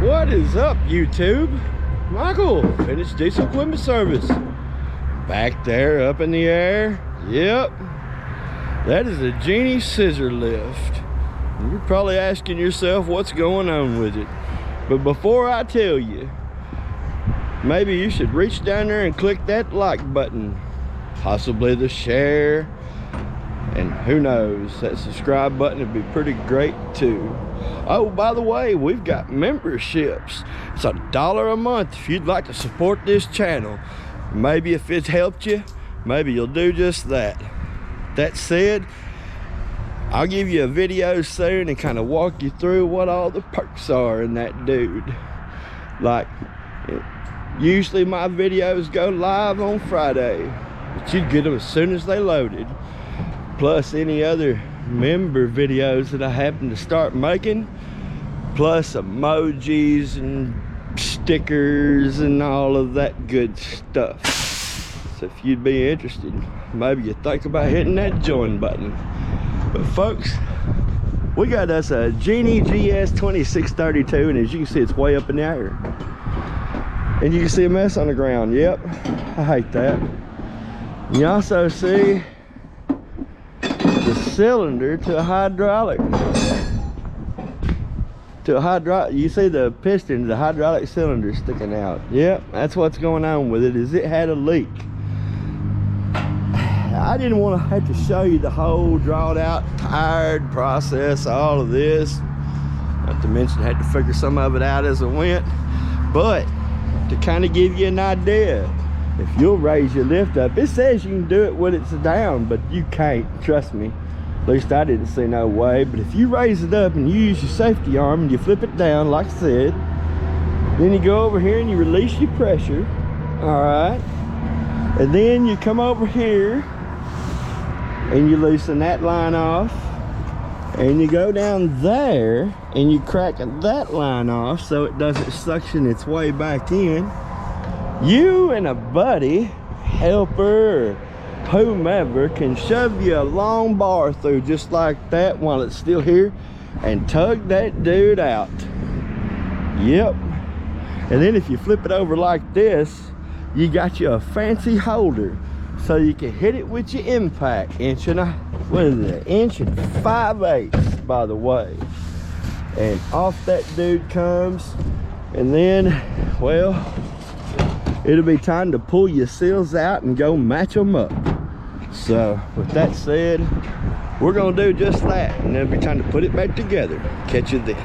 What is up, YouTube? Michael, finished diesel equipment service. Back there, up in the air. Yep, that is a Genie scissor lift. You're probably asking yourself what's going on with it. But before I tell you, maybe you should reach down there and click that like button. Possibly the share. And who knows, that subscribe button would be pretty great too. Oh, by the way, we've got memberships. It's $1 a month if you'd like to support this channel. Maybe if it's helped you, maybe you'll do just that. That said, I'll give you a video soon and kind of walk you through what all the perks are in that dude. Like, usually my videos go live on Friday, but you'd get them as soon as they loaded. Plus any other member videos that I happen to start making, plus emojis and stickers and all of that good stuff. So if you'd be interested, maybe you think about hitting that join button. But folks, we got us a Genie Gs 2632, and as you can see, it's way up in the air. And you can see a mess on the ground. Yep, I hate that. You also see the cylinder to a hydraulic. You see the piston, the hydraulic cylinder sticking out. Yep, that's what's going on with it, is it had a leak. I didn't want to have to show you the whole drawn out, tired process, all of this. Not to mention, I had to figure some of it out as it went. But to kind of give you an idea, if you'll raise your lift up, it says you can do it when it's down, but you can't, trust me. At least I didn't see no way. But if you raise it up and you use your safety arm and you flip it down, like I said, then you go over here and you release your pressure, all right? And then you come over here and you loosen that line off, and you go down there and you crack that line off so it doesn't suction its way back in. You and a buddy, helper, or whomever can shove you a long bar through just like that while it's still here and tug that dude out. Yep. And then if you flip it over like this, you got you a fancy holder so you can hit it with your impact. Inch and 5/8, by the way. And off that dude comes, and then, well, it'll be time to pull your seals out and go match them up. So with that said, we're gonna do just that, and it'll be time to put it back together. Catch you then.